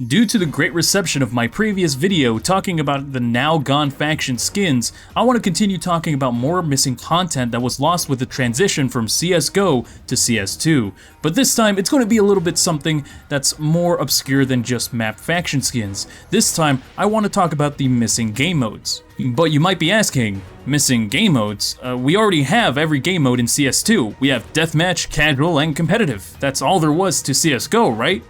Due to the great reception of my previous video talking about the now gone faction skins, I want to continue talking about more missing content that was lost with the transition from CSGO to CS2. But this time it's going to be a little bit something that's more obscure than just map faction skins. This time I want to talk about the missing game modes. But you might be asking, missing game modes? We already have every game mode in CS2. We have deathmatch, casual, and competitive. That's all there was to CSGO, right?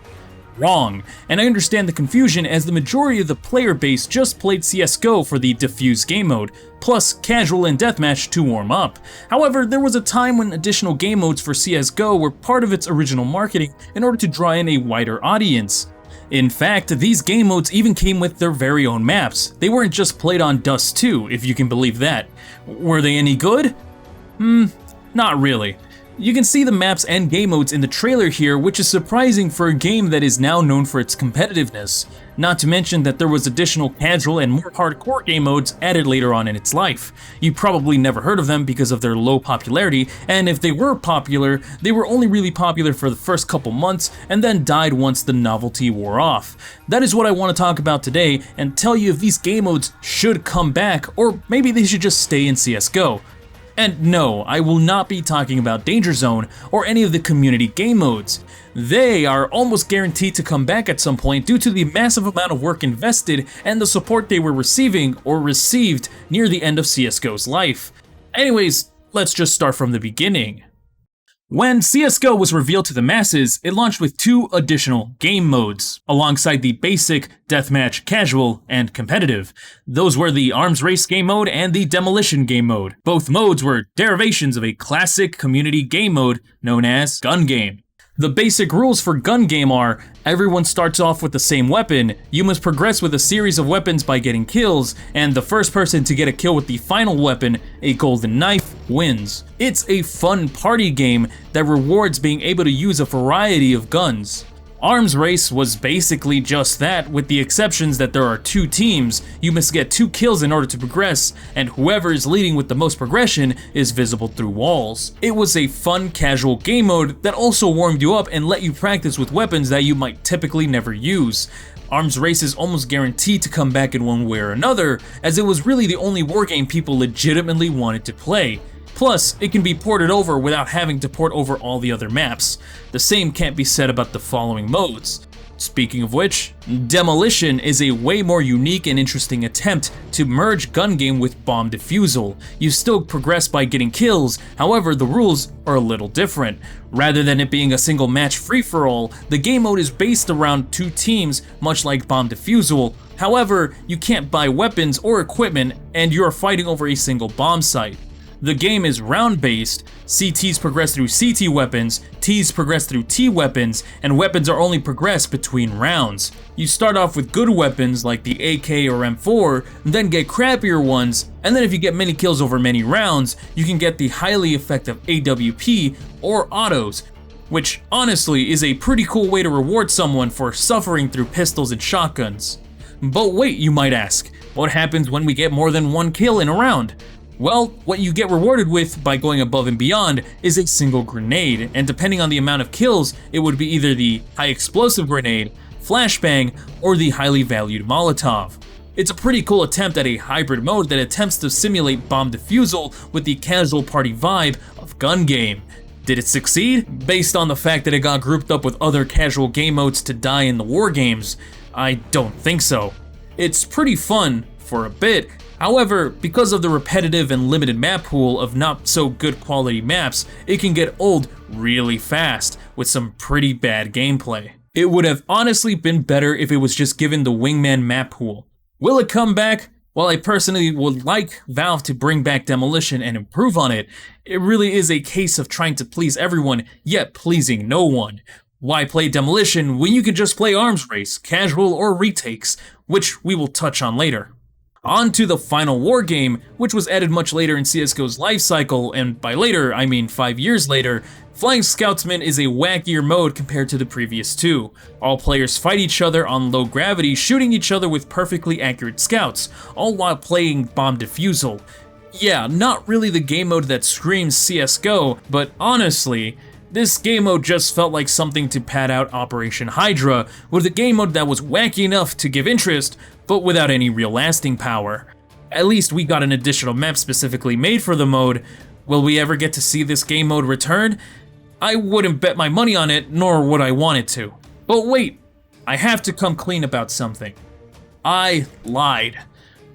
Wrong. And I understand the confusion as the majority of the player base just played CSGO for the diffuse game mode, plus casual and deathmatch to warm up. However, there was a time when additional game modes for CSGO were part of its original marketing in order to draw in a wider audience. In fact, these game modes even came with their very own maps. They weren't just played on Dust 2, if you can believe that. Were they any good? Not really. You can see the maps and game modes in the trailer here, which is surprising for a game that is now known for its competitiveness. Not to mention that there was additional casual and more hardcore game modes added later on in its life. You probably never heard of them because of their low popularity, and if they were popular, they were only really popular for the first couple months and then died once the novelty wore off. That is what I want to talk about today and tell you if these game modes should come back or maybe they should just stay in CSGO. And no, I will not be talking about Danger Zone or any of the community game modes. They are almost guaranteed to come back at some point due to the massive amount of work invested and the support they were receiving or received near the end of CSGO's life. Anyways, let's just start from the beginning. When CSGO was revealed to the masses, it launched with 2 additional game modes, alongside the basic, deathmatch, casual, and competitive. Those were the Arms Race game mode and the Demolition game mode. Both modes were derivations of a classic community game mode known as Gun Game. The basic rules for Gun Game are, everyone starts off with the same weapon, you must progress with a series of weapons by getting kills, and the first person to get a kill with the final weapon, a golden knife, wins. It's a fun party game that rewards being able to use a variety of guns. Arms Race was basically just that, with the exceptions that there are 2 teams, you must get 2 kills in order to progress, and whoever is leading with the most progression is visible through walls. It was a fun, casual game mode that also warmed you up and let you practice with weapons that you might typically never use. Arms Race is almost guaranteed to come back in one way or another, as it was really the only wargame people legitimately wanted to play. Plus, it can be ported over without having to port over all the other maps. The same can't be said about the following modes. Speaking of which, Demolition is a way more unique and interesting attempt to merge Gun Game with bomb defusal. You still progress by getting kills, however the rules are a little different. Rather than it being a single match free-for-all, the game mode is based around 2 teams, much like bomb defusal. However, you can't buy weapons or equipment and you are fighting over a single bomb site. The game is round-based, CTs progress through CT weapons, Ts progress through T weapons, and weapons are only progressed between rounds. You start off with good weapons like the AK or M4, then get crappier ones, and then if you get many kills over many rounds, you can get the highly effective AWP or autos, which honestly is a pretty cool way to reward someone for suffering through pistols and shotguns. But wait, you might ask, what happens when we get more than 1 kill in a round? Well, what you get rewarded with by going above and beyond is a single grenade, and depending on the amount of kills, it would be either the high explosive grenade, flashbang, or the highly valued Molotov. It's a pretty cool attempt at a hybrid mode that attempts to simulate bomb defusal with the casual party vibe of Gun Game. Did it succeed? Based on the fact that it got grouped up with other casual game modes to die in the war games, I don't think so. It's pretty fun for a bit. However, because of the repetitive and limited map pool of not so good quality maps, it can get old really fast with some pretty bad gameplay. It would have honestly been better if it was just given the Wingman map pool. Will it come back? While I personally would like Valve to bring back Demolition and improve on it, it really is a case of trying to please everyone, yet pleasing no one. Why play Demolition when you can just play Arms Race, casual or retakes, which we will touch on later. On to the final war game, which was added much later in CSGO's life cycle, and by later, I mean 5 years later. Flying Scoutsman is a wackier mode compared to the previous 2. All players fight each other on low gravity, shooting each other with perfectly accurate scouts, all while playing bomb defusal. Yeah, not really the game mode that screams CSGO, but honestly, This game mode just felt like something to pad out Operation Hydra, with a game mode that was wacky enough to give interest, but without any real lasting power. At least we got an additional map specifically made for the mode. Will we ever get to see this game mode return? I wouldn't bet my money on it, nor would I want it to. But wait, I have to come clean about something. I lied.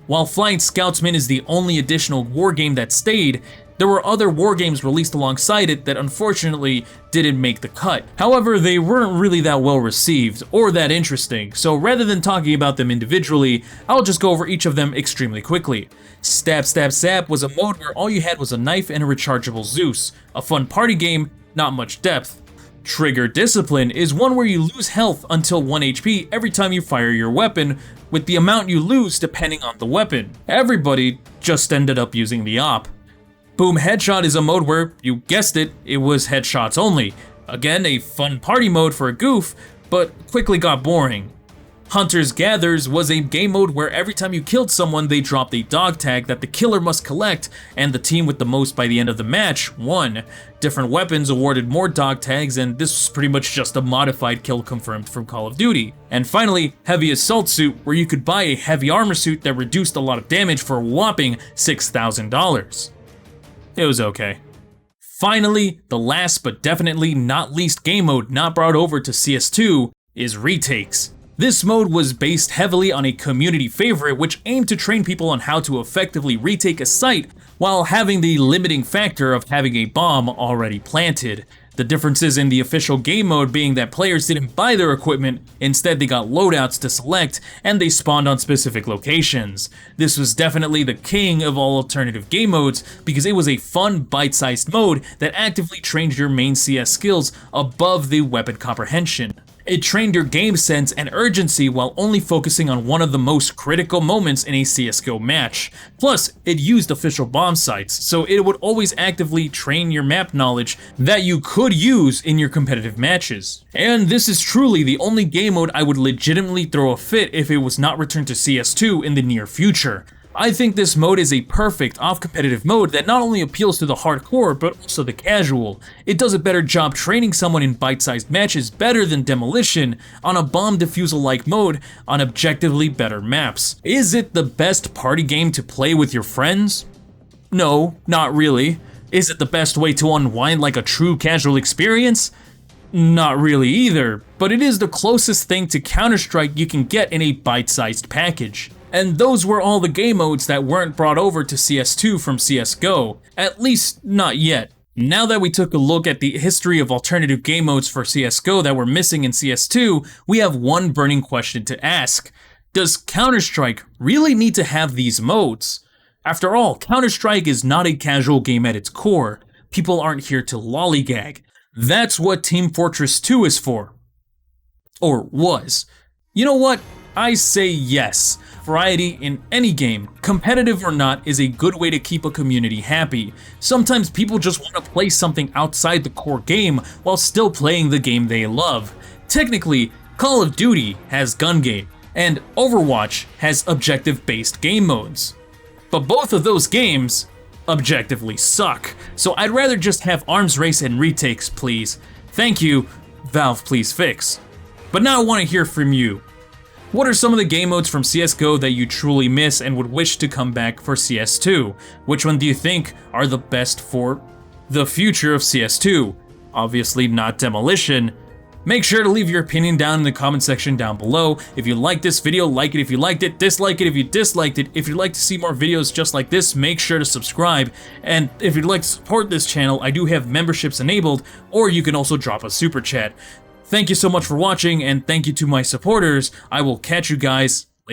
While Flying Scoutsman is the only additional wargame that stayed, there were other wargames released alongside it that unfortunately didn't make the cut. However, they weren't really that well received or that interesting, so rather than talking about them individually, I'll just go over each of them extremely quickly. Stab Stab Stab was a mode where all you had was a knife and a rechargeable Zeus, a fun party game, not much depth. Trigger Discipline is one where you lose health until 1 HP every time you fire your weapon, with the amount you lose depending on the weapon. Everybody just ended up using the op. Boom Headshot is a mode where, you guessed it, it was headshots only. Again, a fun party mode for a goof, but quickly got boring. Hunters Gathers was a game mode where every time you killed someone, they dropped a dog tag that the killer must collect, and the team with the most by the end of the match won. Different weapons awarded more dog tags, and this was pretty much just a modified kill confirmed from Call of Duty. And finally, Heavy Assault Suit, where you could buy a heavy armor suit that reduced a lot of damage for a whopping $6,000. It was okay. Finally, the last but definitely not least game mode not brought over to CS2 is Retakes. This mode was based heavily on a community favorite which aimed to train people on how to effectively retake a site while having the limiting factor of having a bomb already planted. The differences in the official game mode being that players didn't buy their equipment, instead they got loadouts to select, and they spawned on specific locations. This was definitely the king of all alternative game modes because it was a fun, bite-sized mode that actively trained your main CS skills above the weapon comprehension. It trained your game sense and urgency while only focusing on one of the most critical moments in a CSGO match. Plus, it used official bomb sites, so it would always actively train your map knowledge that you could use in your competitive matches. And this is truly the only game mode I would legitimately throw a fit if it was not returned to CS2 in the near future. I think this mode is a perfect off-competitive mode that not only appeals to the hardcore, but also the casual. It does a better job training someone in bite-sized matches better than Demolition on a bomb defusal-like mode on objectively better maps. Is it the best party game to play with your friends? No, not really. Is it the best way to unwind like a true casual experience? Not really either, but it is the closest thing to Counter-Strike you can get in a bite-sized package. And those were all the game modes that weren't brought over to CS2 from CSGO, at least not yet. Now that we took a look at the history of alternative game modes for CSGO that were missing in CS2, we have one burning question to ask. Does Counter-Strike really need to have these modes? After all, Counter-Strike is not a casual game at its core. People aren't here to lollygag. That's what Team Fortress 2 is for. Or was. You know what? I say yes. Variety in any game, competitive or not, is a good way to keep a community happy. Sometimes people just want to play something outside the core game while still playing the game they love. Technically, Call of Duty has gun game, and Overwatch has objective-based game modes. But both of those games objectively suck, so I'd rather just have Arms Race and Retakes, please. Thank you, Valve, please fix. But now I want to hear from you. What are some of the game modes from CSGO that you truly miss and would wish to come back for CS2? Which one do you think are the best for the future of CS2? Obviously not Demolition. Make sure to leave your opinion down in the comment section down below. If you liked this video, like it if you liked it, dislike it if you disliked it. If you'd like to see more videos just like this, make sure to subscribe. And if you'd like to support this channel, I do have memberships enabled, or you can also drop a super chat. Thank you so much for watching, and thank you to my supporters. I will catch you guys